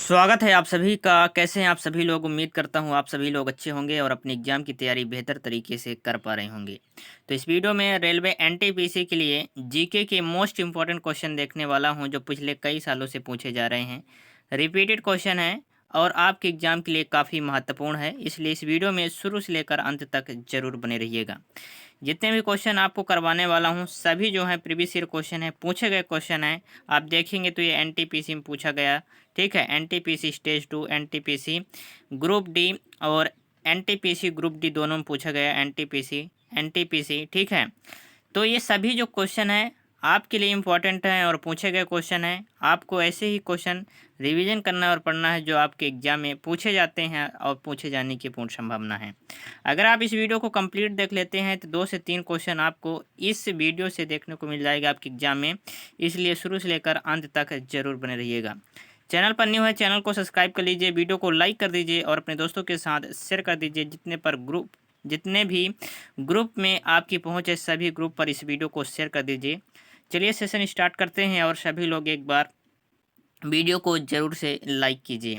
स्वागत है आप सभी का। कैसे हैं आप सभी लोग? उम्मीद करता हूं आप सभी लोग अच्छे होंगे और अपनी एग्जाम की तैयारी बेहतर तरीके से कर पा रहे होंगे। तो इस वीडियो में रेलवे एनटीपीसी के लिए जीके के मोस्ट इंपॉर्टेंट क्वेश्चन देखने वाला हूं, जो पिछले कई सालों से पूछे जा रहे हैं। रिपीटेड क्वेश्चन है और आपके एग्जाम के लिए काफ़ी महत्वपूर्ण है, इसलिए इस वीडियो में शुरू से लेकर अंत तक जरूर बने रहिएगा। जितने भी क्वेश्चन आपको करवाने वाला हूं सभी जो है प्रीवियस ईयर क्वेश्चन है, पूछे गए क्वेश्चन है। आप देखेंगे तो ये एनटीपीसी में पूछा गया, ठीक है। NTPC stage 2, NTPC group D और एनटीपीसी ग्रुप डी दोनों में पूछा गया। एनटीपीसी ठीक है। तो ये सभी जो क्वेश्चन है आपके लिए इम्पोर्टेंट हैं और पूछे गए क्वेश्चन हैं। आपको ऐसे ही क्वेश्चन रिवीजन करना और पढ़ना है जो आपके एग्जाम में पूछे जाते हैं और पूछे जाने की पूर्ण संभावना है। अगर आप इस वीडियो को कंप्लीट देख लेते हैं तो 2 से 3 क्वेश्चन आपको इस वीडियो से देखने को मिल जाएगा आपके एग्जाम में, इसलिए शुरू से लेकर अंत तक जरूर बने रहिएगा। चैनल पर न्यू है, चैनल को सब्सक्राइब कर लीजिए, वीडियो को लाइक कर दीजिए और अपने दोस्तों के साथ शेयर कर दीजिए। जितने भी ग्रुप में आपकी पहुंच है सभी ग्रुप पर इस वीडियो को शेयर कर दीजिए। चलिए सेशन स्टार्ट करते हैं और सभी लोग एक बार वीडियो को ज़रूर से लाइक कीजिए।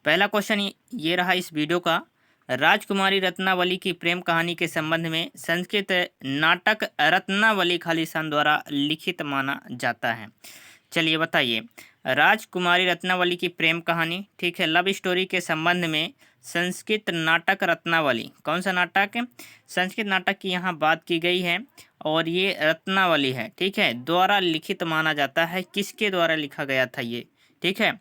पहला क्वेश्चन ये रहा इस वीडियो का। राजकुमारी रत्नावली की प्रेम कहानी के संबंध में संस्कृत नाटक रत्नावली खालिस्तान द्वारा लिखित माना जाता है। चलिए बताइए, राजकुमारी रत्नावली की प्रेम कहानी, ठीक है, लव स्टोरी के संबंध में संस्कृत नाटक रत्नावली, कौन सा नाटक है? संस्कृत नाटक की यहाँ बात की गई है और ये रत्नावली है, ठीक है, द्वारा लिखित माना जाता है। किसके द्वारा लिखा गया था ये, ठीक है।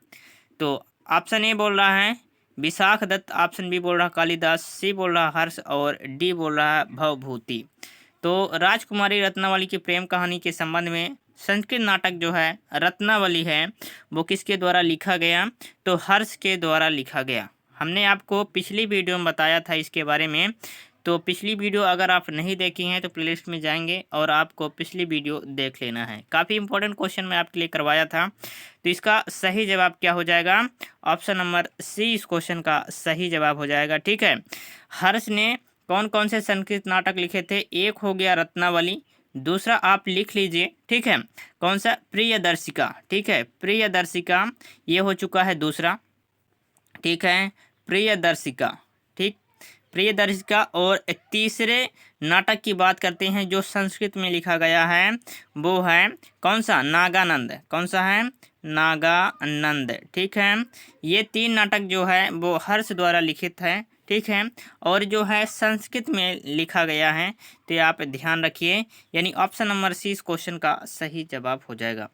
तो ऑप्शन ए बोल रहा है विशाख दत्त, ऑप्शन बी बोल रहा कालिदास, सी बोल रहा हर्ष और डी बोल रहा भवभूति। तो राजकुमारी रत्नावली की प्रेम कहानी के संबंध में संस्कृत नाटक जो है रत्नावली है वो किसके द्वारा लिखा गया? तो हर्ष के द्वारा लिखा गया। हमने आपको पिछली वीडियो में बताया था इसके बारे में, तो पिछली वीडियो अगर आप नहीं देखी हैं तो प्लेलिस्ट में जाएंगे और आपको पिछली वीडियो देख लेना है। काफ़ी इंपॉर्टेंट क्वेश्चन मैं आपके लिए करवाया था। तो इसका सही जवाब क्या हो जाएगा? ऑप्शन नंबर सी इस क्वेश्चन का सही जवाब हो जाएगा, ठीक है। हर्ष ने कौन कौन से संस्कृत नाटक लिखे थे? एक हो गया रत्नावली, दूसरा आप लिख लीजिए, ठीक है, कौन सा? प्रियदर्शिका, ठीक है, प्रियदर्शिका ये हो चुका है दूसरा, ठीक है, प्रियदर्शिका, ठीक, प्रियदर्शिका। और तीसरे नाटक की बात करते हैं जो संस्कृत में लिखा गया है वो है कौन सा? नागानंद, कौन सा है? नागानंद, ठीक है। ये 3 नाटक जो है वो हर्ष द्वारा लिखित है, ठीक है, और जो है संस्कृत में लिखा गया है। तो आप ध्यान रखिए, यानी ऑप्शन नंबर सी इस क्वेश्चन का सही जवाब हो जाएगा।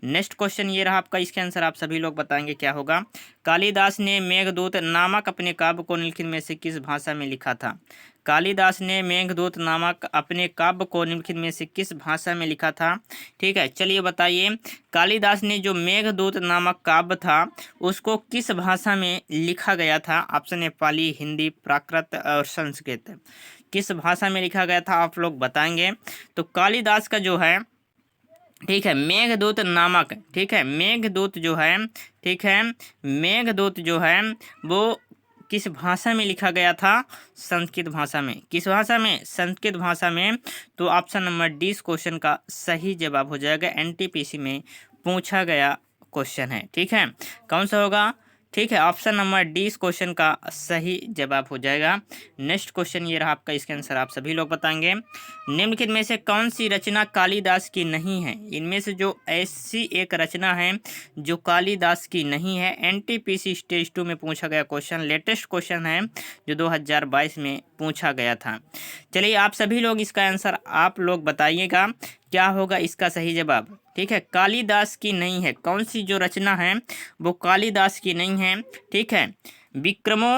नेक्स्ट क्वेश्चन ये रहा आपका, इसके आंसर आप सभी लोग बताएंगे क्या होगा। कालिदास ने मेघदूत नामक अपने काव्य को निम्नलिखित में से किस भाषा में लिखा था? कालिदास ने मेघदूत नामक अपने काव्य को निम्नलिखित में से किस भाषा में लिखा था? ठीक है, चलिए बताइए, कालिदास ने जो मेघदूत नामक काव्य था उसको किस भाषा में लिखा गया था? ऑप्शन है पाली, हिंदी, प्राकृत और संस्कृत। किस भाषा में लिखा गया था आप लोग बताएंगे। तो कालिदास का जो है, ठीक है, मेघदूत नामक, ठीक है, मेघदूत जो है, ठीक है, मेघदूत जो है वो किस भाषा में लिखा गया था? संस्कृत भाषा में। किस भाषा में? संस्कृत भाषा में। तो ऑप्शन नंबर डी इस क्वेश्चन का सही जवाब हो जाएगा। एनटीपीसी में पूछा गया क्वेश्चन है, ठीक है, कौन सा होगा? ठीक है, ऑप्शन नंबर डी इस क्वेश्चन का सही जवाब हो जाएगा। नेक्स्ट क्वेश्चन ये रहा आपका, इसके आंसर आप सभी लोग बताएंगे। निम्नलिखित में से कौन सी रचना कालिदास की नहीं है? इनमें से जो ऐसी एक रचना है जो कालिदास की नहीं है। एनटीपीसी स्टेज 2 में पूछा गया क्वेश्चन, लेटेस्ट क्वेश्चन है जो 2022 में पूछा गया था। चलिए आप सभी लोग इसका आंसर आप लोग बताइएगा क्या होगा इसका सही जवाब। ठीक है, कालिदास की नहीं है, कौन सी जो रचना है वो कालिदास की नहीं है, ठीक है। विक्रमो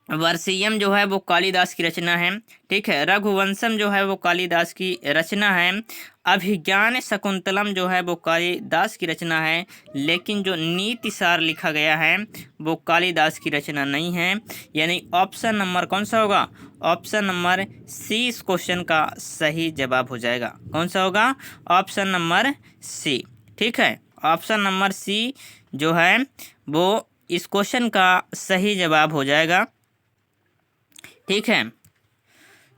वर्षीयम जो है वो कालिदास की रचना है, ठीक है। रघुवंशम जो है वो कालिदास की रचना है। अभिज्ञान शकुंतलम जो है वो कालिदास की रचना है, लेकिन जो नीति सार लिखा गया है वो कालिदास की रचना नहीं है। यानी ऑप्शन नंबर कौन सा होगा? ऑप्शन नंबर सी इस क्वेश्चन का सही जवाब हो जाएगा। कौन सा होगा? ऑप्शन नंबर सी, ठीक है, ऑप्शन नंबर सी जो है वो इस क्वेश्चन का सही जवाब हो जाएगा, ठीक है।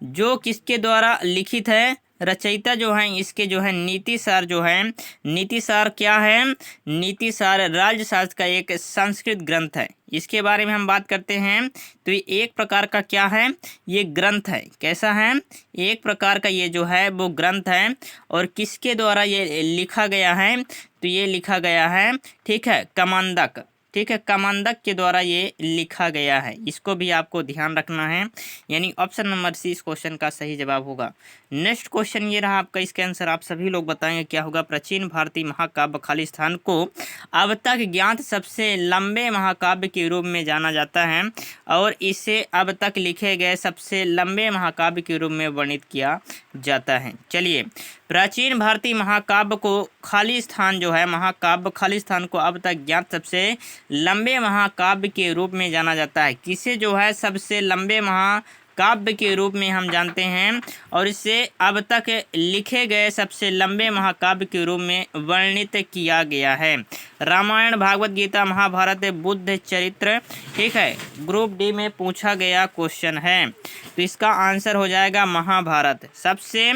जो किसके द्वारा लिखित है? रचयिता जो है इसके जो है नीतिसार जो है, नीतिसार क्या है, नीतिसार राज्यशास्त्र का एक संस्कृत ग्रंथ है। इसके बारे में हम बात करते हैं तो ये एक प्रकार का क्या है, ये ग्रंथ है। कैसा है, एक प्रकार का ये जो है वो ग्रंथ है। और किसके द्वारा ये लिखा गया है, तो ये लिखा गया है, ठीक है, कमांदक, ठीक है, कमांदक के द्वारा ये लिखा गया है। इसको भी आपको ध्यान रखना है, यानी ऑप्शन नंबर सी इस क्वेश्चन का सही जवाब होगा। नेक्स्ट क्वेश्चन ये रहा आपका, इसके आंसर आप सभी लोग बताएंगे क्या होगा। प्राचीन भारतीय महाकाव्य खालिस्तान को अब तक ज्ञात सबसे लंबे महाकाव्य के रूप में जाना जाता है और इसे अब तक लिखे गए सबसे लंबे महाकाव्य के रूप में वर्णित किया जाता है। चलिए, प्राचीन भारतीय महाकाव्य को खालिस्तान जो है, महाकाव्य खालिस्तान को अब तक ज्ञात सबसे लंबे महाकाव्य के रूप में जाना जाता है। किसे जो है सबसे लंबे महाकाव्य के रूप में हम जानते हैं और इसे अब तक लिखे गए सबसे लंबे महाकाव्य के रूप में वर्णित किया गया है। रामायण, भागवत गीता, महाभारत, बुद्ध चरित्र, ठीक है, ग्रुप डी में पूछा गया क्वेश्चन है। तो इसका आंसर हो जाएगा महाभारत। सबसे,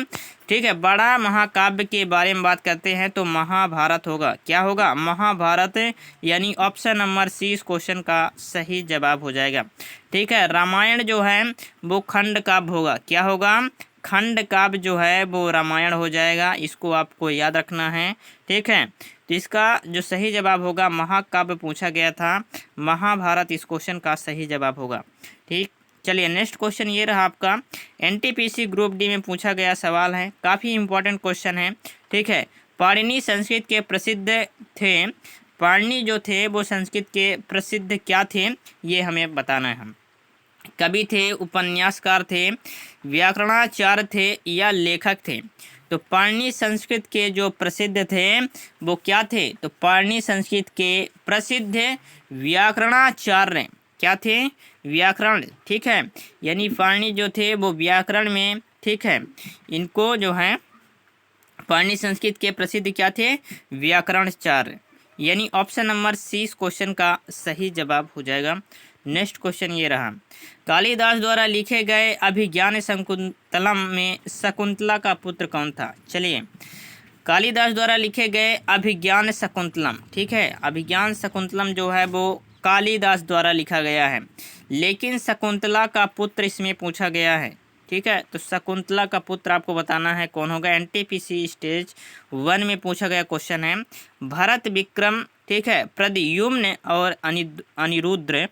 ठीक है, बड़ा महाकाव्य के बारे में बात करते हैं तो महाभारत होगा। क्या होगा, महाभारत, यानी ऑप्शन नंबर सी इस क्वेश्चन का सही जवाब हो जाएगा। ठीक है, रामायण जो है वो खंड काव्य होगा। क्या होगा, खंड काव्य जो है वो रामायण हो जाएगा। इसको आपको याद रखना है, ठीक है। तो इसका जो सही जवाब होगा, महाकाव्य पूछा गया था, महाभारत इस क्वेश्चन का सही जवाब होगा। ठीक, चलिए नेक्स्ट क्वेश्चन ये रहा आपका, एनटीपीसी ग्रुप डी में पूछा गया सवाल है, काफ़ी इंपॉर्टेंट क्वेश्चन है। ठीक है, पाणिनि संस्कृत के प्रसिद्ध थे, पाणिनि जो थे वो संस्कृत के प्रसिद्ध क्या थे, ये हमें बताना है। हम कवि थे, उपन्यासकार थे, व्याकरणाचार्य थे या लेखक थे। तो पाणिनि संस्कृत के जो प्रसिद्ध थे वो क्या थे, तो पाणिनि संस्कृत के प्रसिद्ध व्याकरणाचार्य क्या थे, व्याकरण, ठीक है, यानी पाणिनि जो थे वो व्याकरण में, ठीक है, इनको जो है पाणिनि संस्कृत के प्रसिद्ध क्या थे, व्याकरणाचार्य, यानी ऑप्शन नंबर सी इस क्वेश्चन का सही जवाब हो जाएगा। नेक्स्ट क्वेश्चन ये रहा, कालिदास द्वारा लिखे गए अभिज्ञान शकुंतलम में शकुंतला का पुत्र कौन था। चलिए, कालिदास द्वारा लिखे गए अभिज्ञान शकुंतलम, ठीक है, अभिज्ञान शकुंतलम जो है वो कालिदास द्वारा लिखा गया है, लेकिन शकुंतला का पुत्र इसमें पूछा गया है। ठीक है, तो शकुंतला का पुत्र आपको बताना है कौन होगा। एनटीपीसी स्टेज 1 में पूछा गया क्वेश्चन है। भरत, विक्रम, ठीक है, प्रद्युम्न और अनिरुद्ध,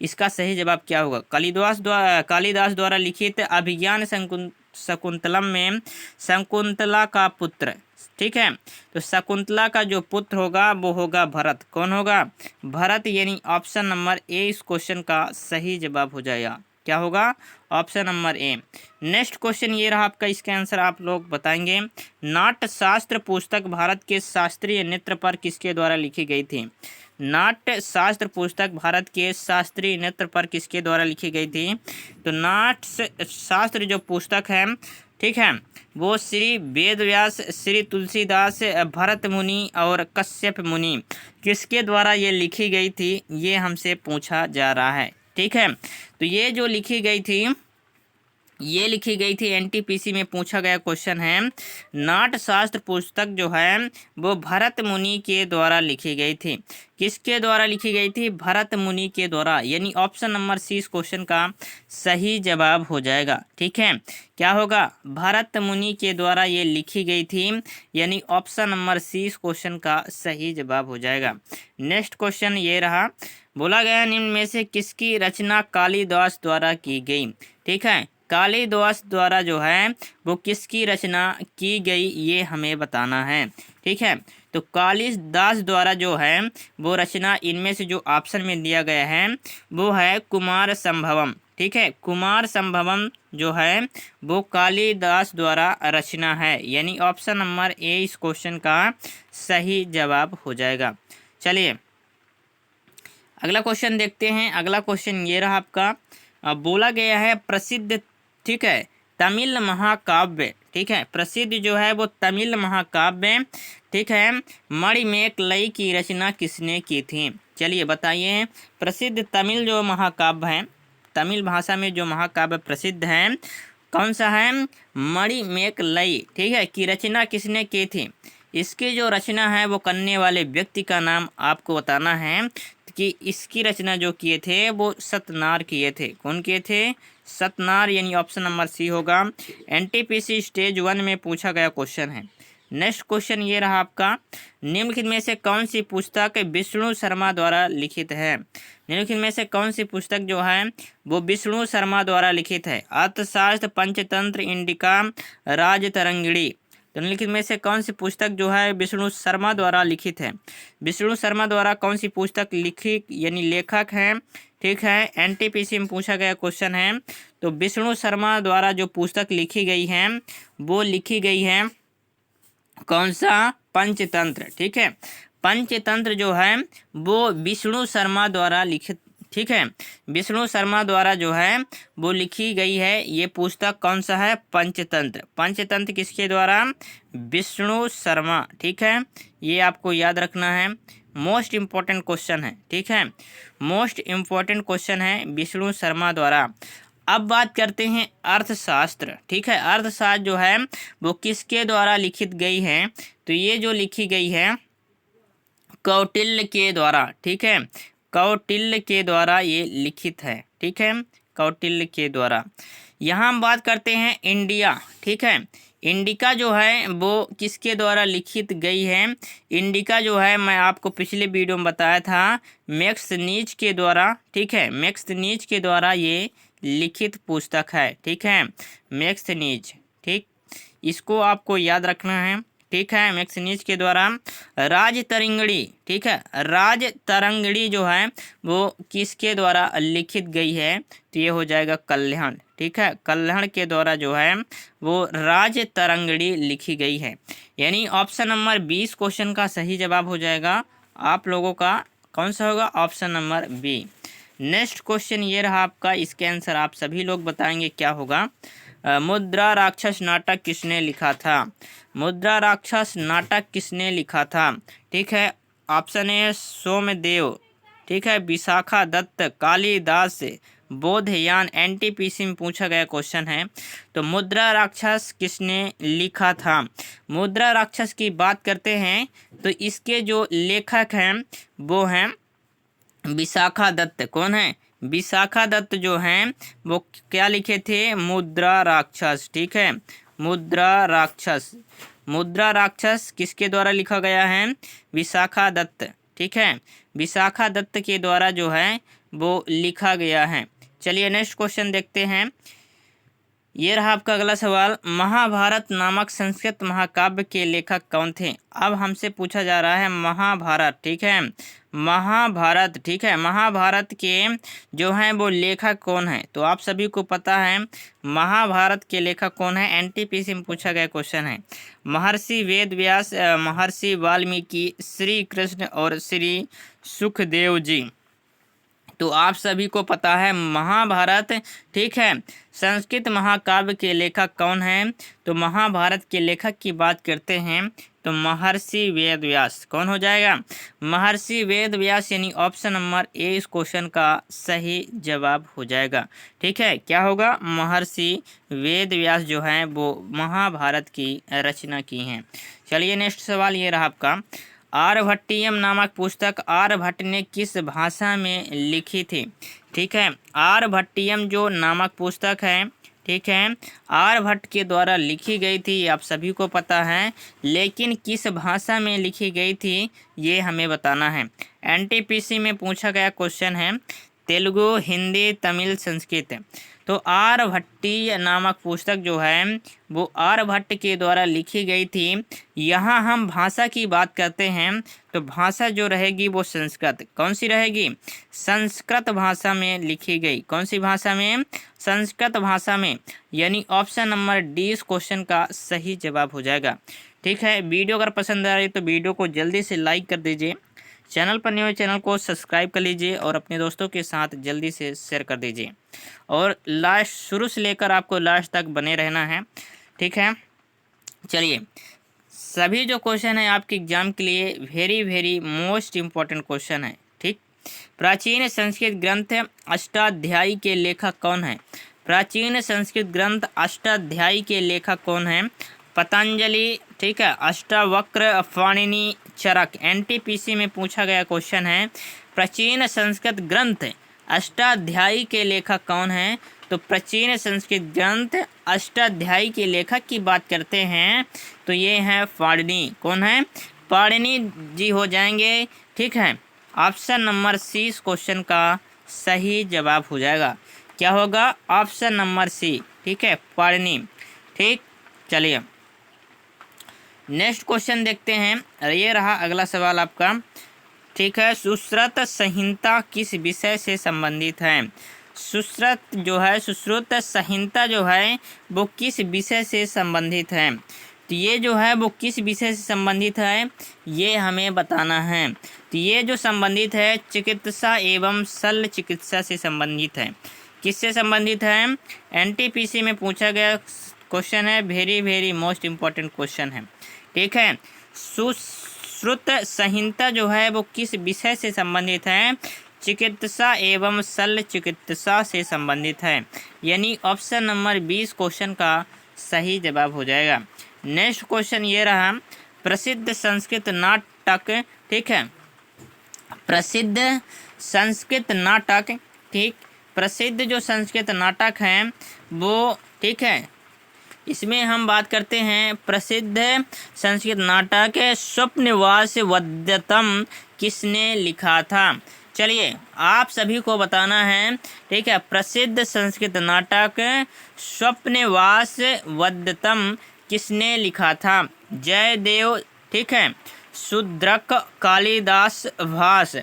इसका सही जवाब क्या होगा। कालिदास द्वारा लिखित अभिज्ञान शकुंतलम में शकुंतला का पुत्र, ठीक है, तो शकुंतला का जो पुत्र होगा वो होगा भरत। कौन होगा, भरत, यानी ऑप्शन नंबर ए इस क्वेश्चन का सही जवाब हो जाएगा। क्या होगा, option number A. Next question ये रहा आपका, इसका आंसर आप लोग बताएंगे। नाट्य शास्त्र पुस्तक भारत के शास्त्रीय नृत्य पर किसके द्वारा लिखी गई थी। नाट्य शास्त्र पुस्तक भारत के शास्त्रीय नृत्य पर किसके द्वारा लिखी गई थी। तो नाट्य शास्त्र जो पुस्तक है, ठीक है, वो श्री वेदव्यास, श्री तुलसीदास, भरत मुनि और कश्यप मुनि, किसके द्वारा ये लिखी गई थी, ये हमसे पूछा जा रहा है। ठीक है, तो ये जो लिखी गई थी, ये लिखी गई थी, एनटीपीसी में पूछा गया क्वेश्चन है। नाट्य शास्त्र पुस्तक जो है वो भरत मुनि के द्वारा लिखी गई थी। किसके द्वारा लिखी गई थी, भरत मुनि के द्वारा, यानी ऑप्शन नंबर सी इस क्वेश्चन का सही जवाब हो जाएगा। ठीक है, क्या होगा, भरत मुनि के द्वारा ये लिखी गई थी, यानी ऑप्शन नंबर सी इस क्वेश्चन का सही जवाब हो जाएगा। नेक्स्ट क्वेश्चन ये रहा, बोला गया निम्न में से किसकी रचना कालिदास द्वारा की गई। ठीक है, कालिदास द्वारा जो है वो किसकी रचना की गई, ये हमें बताना है। ठीक है, तो कालिदास द्वारा जो है वो रचना, इनमें से जो ऑप्शन में दिया गया है वो है कुमार संभवम। ठीक है, कुमार संभवम जो है वो कालिदास द्वारा रचना है, यानी ऑप्शन नंबर ए इस क्वेश्चन का सही जवाब हो जाएगा। चलिए अगला क्वेश्चन देखते हैं। अगला क्वेश्चन ये रहा आपका, बोला गया है प्रसिद्ध, ठीक है, तमिल महाकाव्य, ठीक है, प्रसिद्ध जो है वो तमिल महाकाव्य, ठीक है, मणिमेकलई की रचना किसने की थी। चलिए बताइए, प्रसिद्ध तमिल जो महाकाव्य है, तमिल भाषा में जो महाकाव्य प्रसिद्ध हैं कौन सा है, मणिमेकलई, ठीक है, की रचना किसने की थी। इसकी जो रचना है वो करने वाले व्यक्ति का नाम आपको बताना है कि इसकी रचना जो किए थे वो सतनार किए थे। कौन किए थे, सतनार, यानी ऑप्शन नंबर सी होगा। एनटीपीसी स्टेज 1 में पूछा गया क्वेश्चन है। नेक्स्ट क्वेश्चन ये रहा आपका, निम्नलिखित में से कौन सी पुस्तक विष्णु शर्मा द्वारा लिखित है। निम्नलिखित में से कौन सी पुस्तक जो है वो विष्णु शर्मा द्वारा लिखित है। अर्थशास्त्र, पंचतंत्र, इंडिका, राजतरंगिणी। तो निम्नलिखित में से कौन सी पुस्तक जो है विष्णु शर्मा द्वारा लिखित है। विष्णु शर्मा द्वारा कौन सी पुस्तक लिखी, यानी लेखक हैं, ठीक है, एनटीपीसी में पूछा गया क्वेश्चन है। तो विष्णु शर्मा द्वारा जो पुस्तक लिखी गई है वो लिखी गई है कौन सा, पंचतंत्र, ठीक है। पंचतंत्र जो है वो विष्णु शर्मा द्वारा लिखित, ठीक है, विष्णु शर्मा द्वारा जो है वो लिखी गई है। ये पुस्तक कौन सा है, पंचतंत्र। पंचतंत्र किसके द्वारा, विष्णु शर्मा, ठीक है, ये आपको याद रखना है। मोस्ट इम्पोर्टेंट क्वेश्चन है, ठीक है, मोस्ट इम्पोर्टेंट क्वेश्चन है, विष्णु शर्मा द्वारा। अब बात करते हैं अर्थशास्त्र, ठीक है। अर्थशास्त्र जो है वो किसके द्वारा लिखित गई है। तो ये जो लिखी गई है कौटिल्य के द्वारा, ठीक है, कौटिल्य के द्वारा ये लिखित है, ठीक है, कौटिल्य के द्वारा। यहाँ हम बात करते हैं इंडिया, ठीक है। इंडिका जो है वो किसके द्वारा लिखित गई है। इंडिका जो है मैं आपको पिछले वीडियो में बताया था, मैक्सनीज के द्वारा, ठीक है, मैक्सनीज के द्वारा ये लिखित पुस्तक है, ठीक है, मैक्सनीज, ठीक, इसको आपको याद रखना है, ठीक है, मैक्सनीज के द्वारा। राजतरंगिणी, ठीक है, राजतरंगिणी जो है वो किसके द्वारा लिखित गई है। तो ये हो जाएगा कल्याण, ठीक है, कल्याण के द्वारा जो है वो राजतरंगिणी लिखी गई है। यानी ऑप्शन नंबर 20 क्वेश्चन का सही जवाब हो जाएगा आप लोगों का, कौन सा होगा, option number B. Next question ये रहा आपका, इसके आंसर आप सभी लोग बताएंगे क्या होगा। मुद्रा राक्षस नाटक किसने लिखा था। मुद्रा राक्षस नाटक किसने लिखा था, ठीक है, ऑप्शन ए सोमदेव, ठीक है, विशाखा दत्त, कालिदास, बोधयान। एनटीपीसी में पूछा गया क्वेश्चन है। तो मुद्रा राक्षस किसने लिखा था। मुद्रा राक्षस की बात करते हैं तो इसके जो लेखक हैं वो हैं विशाखा दत्त। कौन है, विशाखा दत्त जो हैं वो क्या लिखे थे, मुद्रा राक्षस, ठीक है, मुद्रा राक्षस। मुद्रा राक्षस किसके द्वारा लिखा गया है, विशाखा दत्त, ठीक है, विशाखा दत्त के द्वारा जो है वो लिखा गया है। चलिए नेक्स्ट क्वेश्चन देखते हैं। ये रहा आपका अगला सवाल, महाभारत नामक संस्कृत महाकाव्य के लेखक कौन थे। अब हमसे पूछा जा रहा है महाभारत, ठीक है, महाभारत, ठीक है, महाभारत के जो हैं वो लेखक कौन है। तो आप सभी को पता है महाभारत के लेखक कौन है, एनटीपीसी में पूछा गया क्वेश्चन है। महर्षि वेद व्यास, महर्षि वाल्मीकि, श्री कृष्ण और श्री सुखदेव जी। तो आप सभी को पता है महाभारत, ठीक है, संस्कृत महाकाव्य के लेखक कौन हैं। तो महाभारत के लेखक की बात करते हैं तो महर्षि वेद व्यास। कौन हो जाएगा, महर्षि वेद व्यास, यानी ऑप्शन नंबर ए इस क्वेश्चन का सही जवाब हो जाएगा, ठीक है। क्या होगा, महर्षि वेद व्यास जो हैं वो महाभारत की रचना की हैं। चलिए नेक्स्ट सवाल ये रहा आपका, आर्यभट्टियम नामक पुस्तक आर्यभट्ट ने किस भाषा में लिखी थी, ठीक है। आर्यभट्टियम जो नामक पुस्तक है, ठीक है, आर्यभट्ट के द्वारा लिखी गई थी, आप सभी को पता है, लेकिन किस भाषा में लिखी गई थी ये हमें बताना है। एनटीपीसी में पूछा गया क्वेश्चन है तेलुगु, हिंदी, तमिल, संस्कृत। तो आर्यभट्टीय नामक पुस्तक जो है वो आर्यभट्ट के द्वारा लिखी गई थी। यहाँ हम भाषा की बात करते हैं तो भाषा जो रहेगी वो संस्कृत। कौन सी रहेगी, संस्कृत भाषा में लिखी गई। कौन सी भाषा में, संस्कृत भाषा में, यानी ऑप्शन नंबर डी इस क्वेश्चन का सही जवाब हो जाएगा, ठीक है। वीडियो अगर पसंद आ रही तो वीडियो को जल्दी से लाइक कर दीजिए, चैनल पर नए चैनल को सब्सक्राइब कर लीजिए और अपने दोस्तों के साथ जल्दी से शेयर कर दीजिए और लास्ट शुरू से लेकर आपको लास्ट तक बने रहना है, ठीक है। चलिए, सभी जो क्वेश्चन है आपके एग्जाम के लिए very very most important question है, ठीक। प्राचीन संस्कृत ग्रंथ अष्टाध्यायी के लेखक कौन है। प्राचीन संस्कृत ग्रंथ अष्टाध्यायी के लेखक कौन है? पतंजलि, ठीक है। अष्टावक्र, पाणिनि, चरक। एनटीपीसी में पूछा गया क्वेश्चन है प्राचीन संस्कृत ग्रंथ अष्टाध्यायी के लेखक कौन है? तो प्राचीन संस्कृत ग्रंथ अष्टाध्यायी के लेखक की बात करते हैं तो ये है पाणिनि। कौन है? पाणिनि जी हो जाएंगे, ठीक है। ऑप्शन नंबर सी इस क्वेश्चन का सही जवाब हो जाएगा। क्या होगा? ऑप्शन नंबर सी, ठीक है, पाणिनि। ठीक, चलिए नेक्स्ट क्वेश्चन देखते हैं। ये रहा अगला सवाल आपका, ठीक है। सुश्रुत संहिता किस विषय से संबंधित है? सुश्रुत जो है, सुश्रुत संहिता जो है वो किस विषय से संबंधित है? तो ये जो है वो किस विषय से संबंधित है ये हमें बताना है। तो ये जो संबंधित है चिकित्सा एवं शल्य चिकित्सा से संबंधित है। किससे संबंधित है? एनटीपीसी में पूछा गया क्वेश्चन है, very very most important question है, ठीक है। सुश्रुत संहिता जो है वो किस विषय से संबंधित है? चिकित्सा एवं शल्य चिकित्सा से संबंधित है, यानी ऑप्शन नंबर 20 क्वेश्चन का सही जवाब हो जाएगा। नेक्स्ट क्वेश्चन ये रहा, प्रसिद्ध संस्कृत नाटक, ठीक है, प्रसिद्ध संस्कृत नाटक, ठीक, प्रसिद्ध जो संस्कृत नाटक हैं वो, ठीक है, इसमें हम बात करते हैं प्रसिद्ध संस्कृत नाटक स्वप्नवास वद्यतम किसने लिखा था? चलिए आप सभी को बताना है, ठीक है। प्रसिद्ध संस्कृत नाटक स्वप्नवास वद्यतम किसने लिखा था? जयदेव, ठीक है, शूद्रक, कालिदास, भास।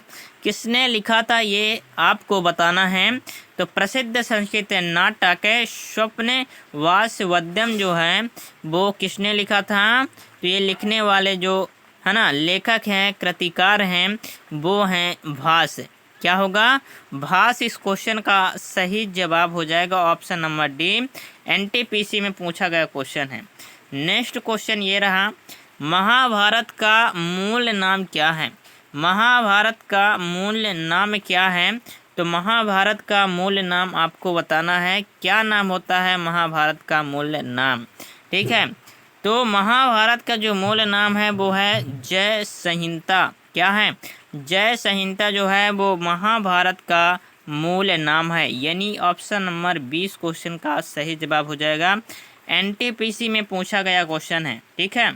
किसने लिखा था ये आपको बताना है। तो प्रसिद्ध संस्कृत नाटक स्वप्नवास वद्यम जो है वो किसने लिखा था? तो ये लिखने वाले जो है ना लेखक हैं, कृतिकार हैं, वो हैं भास। क्या होगा? भास इस क्वेश्चन का सही जवाब हो जाएगा, ऑप्शन नंबर डी। एनटीपीसी में पूछा गया क्वेश्चन है। नेक्स्ट क्वेश्चन ये रहा, महाभारत का मूल नाम क्या है? महाभारत का मूल नाम क्या है? तो महाभारत का मूल नाम आपको बताना है। क्या नाम होता है महाभारत का मूल नाम? ठीक है, तो महाभारत का जो मूल नाम है वो है जय संहिता। क्या है? जय संहिता जो है वो महाभारत का मूल नाम है, यानी ऑप्शन नंबर 20 क्वेश्चन का सही जवाब हो जाएगा। एनटीपीसी में पूछा गया क्वेश्चन है, ठीक है।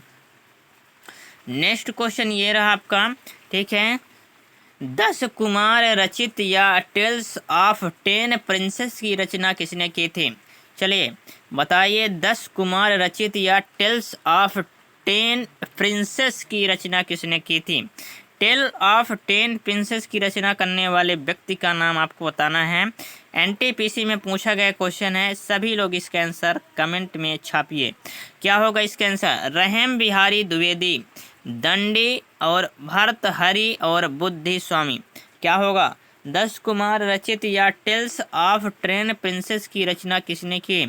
नेक्स्ट क्वेश्चन ये रहा आपका, ठीक है, 10 कुमार रचित या टेल्स ऑफ 10 प्रिंसेस की रचना किसने की थी? चलिए बताइए, 10 कुमार रचित या टेल्स ऑफ 10 प्रिंसेस की रचना किसने की थी? टेल ऑफ 10 प्रिंसेस की रचना करने वाले व्यक्ति का नाम आपको बताना है। एनटीपीसी में पूछा गया क्वेश्चन है, सभी लोग इसका आंसर कमेंट में छापिए। क्या होगा इसका आंसर? रहम बिहारी द्विवेदी, दंडी और भर्तृहरि और बुद्धि स्वामी। क्या होगा? 10 कुमार रचित या टेल्स ऑफ 10 प्रिंसेस की रचना किसने की?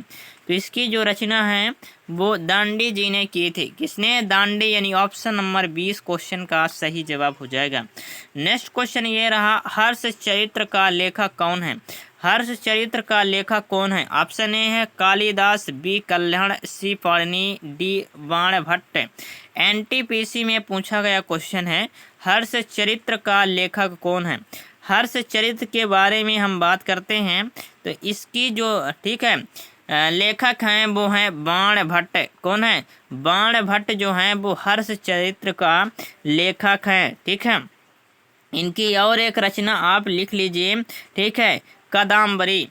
तो इसकी जो रचना है वो दांडी जी ने की थी। किसने? दांडी, यानी ऑप्शन नंबर 20 क्वेश्चन का सही जवाब हो जाएगा। नेक्स्ट क्वेश्चन ये रहा, हर्ष चरित्र का लेखक कौन है? हर्ष चरित्र का लेखक कौन है? ऑप्शन ए है कालिदास, बी कल्याण, सी पाणिनि, डी बाणभट्ट। एनटीपीसी में पूछा गया क्वेश्चन है, हर्ष चरित्र का लेखक कौन है? हर्ष चरित्र के बारे में हम बात करते हैं तो इसकी जो, ठीक है, लेखक हैं वो हैं बाणभट्ट। कौन है? बाणभट्ट जो हैं वो हर्ष चरित्र का लेखक हैं, ठीक है। इनकी और एक रचना आप लिख लीजिए, ठीक है, कादम्बरी।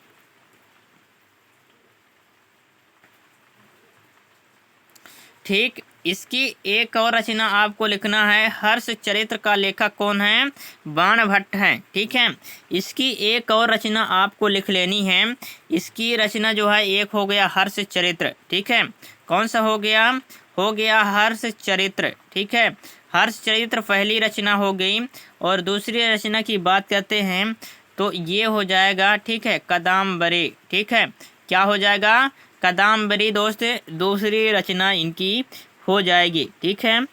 ठीक, इसकी एक और रचना आपको लिखना है, हर्ष चरित्र का लेखक कौन है? बाणभट्ट है, ठीक है। इसकी एक और रचना आपको लिख लेनी है। इसकी रचना जो है, एक हो गया हर्ष चरित्र, ठीक है। कौन सा हो गया? हो गया हर्ष चरित्र, ठीक है। हर्ष चरित्र पहली रचना हो गई, और दूसरी रचना की बात करते हैं तो ये हो जाएगा, ठीक है, कादम्बरी, ठीक है। क्या हो जाएगा? कादम्बरी दोस्त, दूसरी रचना इनकी हो जाएगी, ठीक है।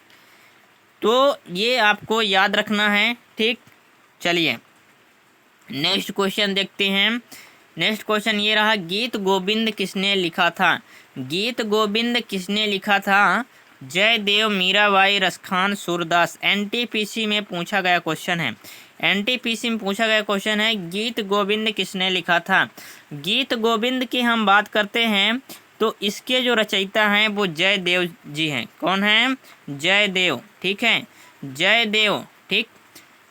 तो ये आपको याद रखना है, ठीक। चलिए नेक्स्ट क्वेश्चन देखते हैं। नेक्स्ट क्वेश्चन ये रहा, गीत गोविंद किसने लिखा था? गीत गोविंद किसने लिखा था? जयदेव, मीराबाई, रसखान, सूरदास। एनटीपीसी में पूछा गया क्वेश्चन है। एनटीपीसी में पूछा गया क्वेश्चन है, गीत गोविंद किसने लिखा था? गीत गोविंद की हम बात करते हैं तो इसके जो रचयिता हैं वो जयदेव जी हैं। कौन हैं? जयदेव। ठीक है, जयदेव। ठीक,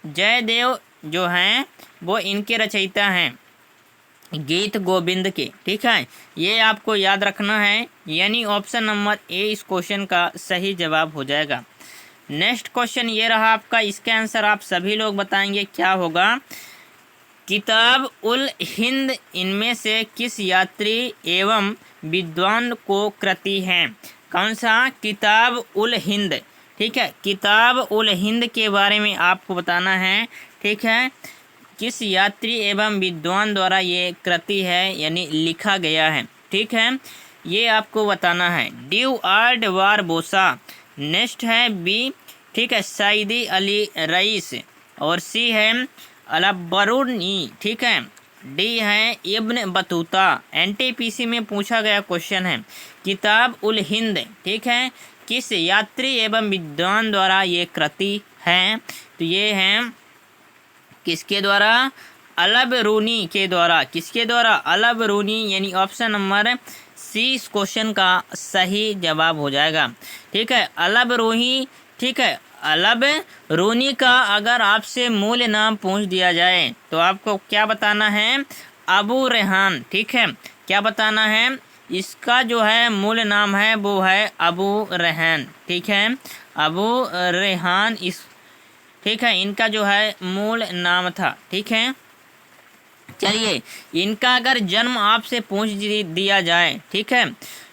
जयदेव जो हैं वो इनके रचयिता हैं गीत गोविंद के। ठीक है, ये आपको याद रखना है, यानी ऑप्शन नंबर ए इस क्वेश्चन का सही जवाब हो जाएगा। नेक्स्ट क्वेश्चन ये रहा आपका, इसका आंसर आप सभी लोग बताएंगे क्या होगा। किताब उल हिंद इनमें से किस यात्री एवं विद्वान को कृति है? कौन सा? किताब उल हिंद। ठीक है, किताब उल हिंद के बारे में आपको बताना है। ठीक है, किस यात्री एवं विद्वान द्वारा ये कृति है यानी लिखा गया है। ठीक है, ये आपको बताना है। ड्यूआर्ड बारबोसा। नेक्स्ट है बी, ठीक है, सईदी अली रईस। और सी है अलबरूनी। ठीक है, डी है इब्न बतूता। एनटीपीसी में पूछा गया क्वेश्चन है, किताब उल हिंद, ठीक है, किस यात्री एवं विद्वान द्वारा ये कृति है? तो ये हैं किसके द्वारा? अलबरूनी के द्वारा। किसके द्वारा? अलबरूनी, यानी ऑप्शन नंबर सी इस क्वेश्चन का सही जवाब हो जाएगा। ठीक है, अलबरूनी। ठीक है, अलबरूनी का अगर आपसे मूल नाम पूछ दिया जाए तो आपको क्या बताना है? अबू रेहान। ठीक है, क्या बताना है? इसका जो है मूल नाम है वो है अबू रेहान। ठीक है, अबू रेहान इस, ठीक है, इनका जो है मूल नाम था। ठीक है, चलिए, इनका अगर जन्म आपसे पूछ दिया जाए, ठीक है,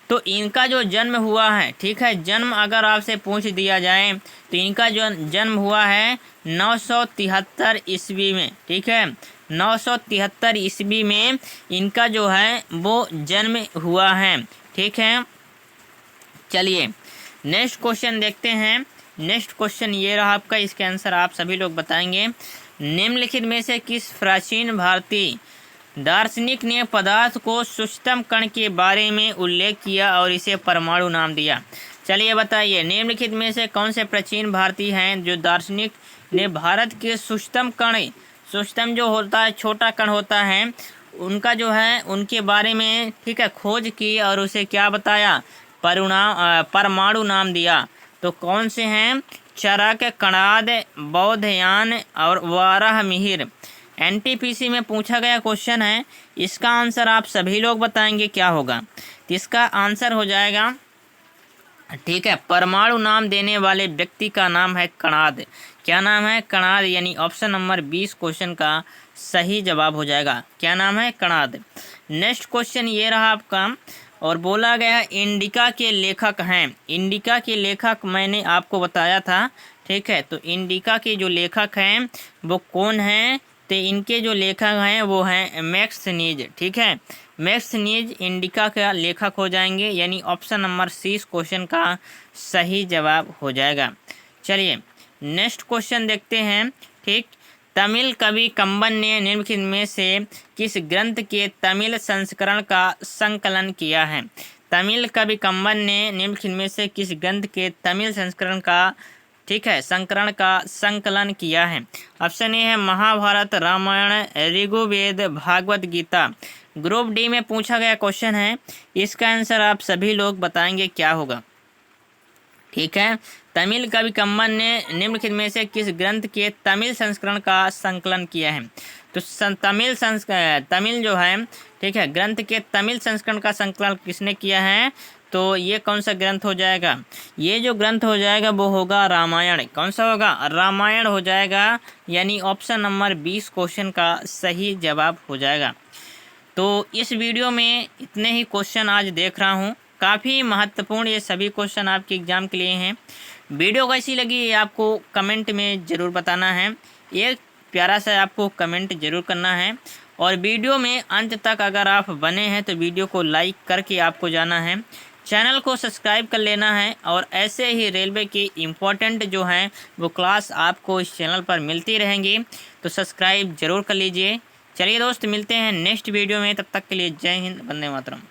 तो इनका जो जन्म हुआ है, ठीक है, जन्म अगर आपसे पूछ दिया जाए तो इनका जो जन्म हुआ है 973 ईस्वी में। ठीक है, 973 ईस्वी में इनका जो है वो जन्म हुआ है। ठीक है, चलिए नेक्स्ट क्वेश्चन देखते हैं। नेक्स्ट क्वेश्चन ये रहा आपका, इसके आंसर आप सभी लोग बताएंगे। निम्नलिखित में से किस प्राचीन भारतीय दार्शनिक ने पदार्थ को सूक्ष्मतम कण के बारे में उल्लेख किया और इसे परमाणु नाम दिया? चलिए बताइए, निम्नलिखित में से कौन से प्राचीन भारतीय हैं जो दार्शनिक ने भारत के सूक्ष्मतम कण, सूक्ष्मतम जो होता है छोटा कण होता है, उनका जो है उनके बारे में, ठीक है, खोज की और उसे क्या बताया? परमाणु नाम दिया। तो कौन से हैं? चरक, कणाद, बौद्धयान और वाराहमिहिर। एनटीपीसी में पूछा गया क्वेश्चन है, इसका आंसर आप सभी लोग बताएंगे क्या होगा। तो इसका आंसर हो जाएगा, ठीक है, परमाणु नाम देने वाले व्यक्ति का नाम है कणाद। क्या नाम है? कणाद, यानी ऑप्शन नंबर 20 क्वेश्चन का सही जवाब हो जाएगा। क्या नाम है? कणाद। नेक्स्ट क्वेश्चन ये रहा आपका, और बोला गया इंडिका के लेखक हैं। इंडिका के लेखक मैंने आपको बताया था। ठीक है, तो इंडिका के जो लेखक हैं वो कौन हैं? तो इनके जो लेखक हैं वो हैं मैक्सनीज। ठीक है, मैक्सनीज इंडिका का लेखक हो जाएंगे, यानी ऑप्शन नंबर सी इस क्वेश्चन का सही जवाब हो जाएगा। चलिए नेक्स्ट क्वेश्चन देखते हैं। ठीक, तमिल कवि कंबन ने निम्नलिखित में से किस ग्रंथ के तमिल संस्करण का संकलन किया है? तमिल कवि कंबन ने निम्नलिखित में से किस ग्रंथ के तमिल संस्करण का, ठीक है, संकरण का संकलन किया है? ऑप्शन ए है महाभारत, रामायण, ऋग्वेद, भागवत गीता। ग्रुप डी में पूछा गया क्वेश्चन है, इसका आंसर आप सभी लोग बताएंगे क्या होगा। ठीक है, तमिल कवि कंबन ने निम्नलिखित में से किस ग्रंथ के तमिल संस्करण का संकलन किया है? तो तमिल जो है, ठीक है, ग्रंथ के तमिल संस्करण का संकलन किसने किया है? तो ये कौन सा ग्रंथ हो जाएगा? ये जो ग्रंथ हो जाएगा वो होगा रामायण। कौन सा होगा? रामायण हो जाएगा, यानी ऑप्शन नंबर 20 क्वेश्चन का सही जवाब हो जाएगा। तो इस वीडियो में इतने ही क्वेश्चन आज देख रहा हूँ, काफ़ी महत्वपूर्ण ये सभी क्वेश्चन आपके एग्ज़ाम के लिए हैं। वीडियो कैसी लगी ये आपको कमेंट में ज़रूर बताना है, एक प्यारा सा आपको कमेंट ज़रूर करना है। और वीडियो में अंत तक अगर आप बने हैं तो वीडियो को लाइक करके आपको जाना है, चैनल को सब्सक्राइब कर लेना है। और ऐसे ही रेलवे की इम्पोर्टेंट जो हैं वो क्लास आपको इस चैनल पर मिलती रहेंगी, तो सब्सक्राइब ज़रूर कर लीजिए। चलिए दोस्त, मिलते हैं नेक्स्ट वीडियो में, तब तक के लिए जय हिंद, वंदे मातरम।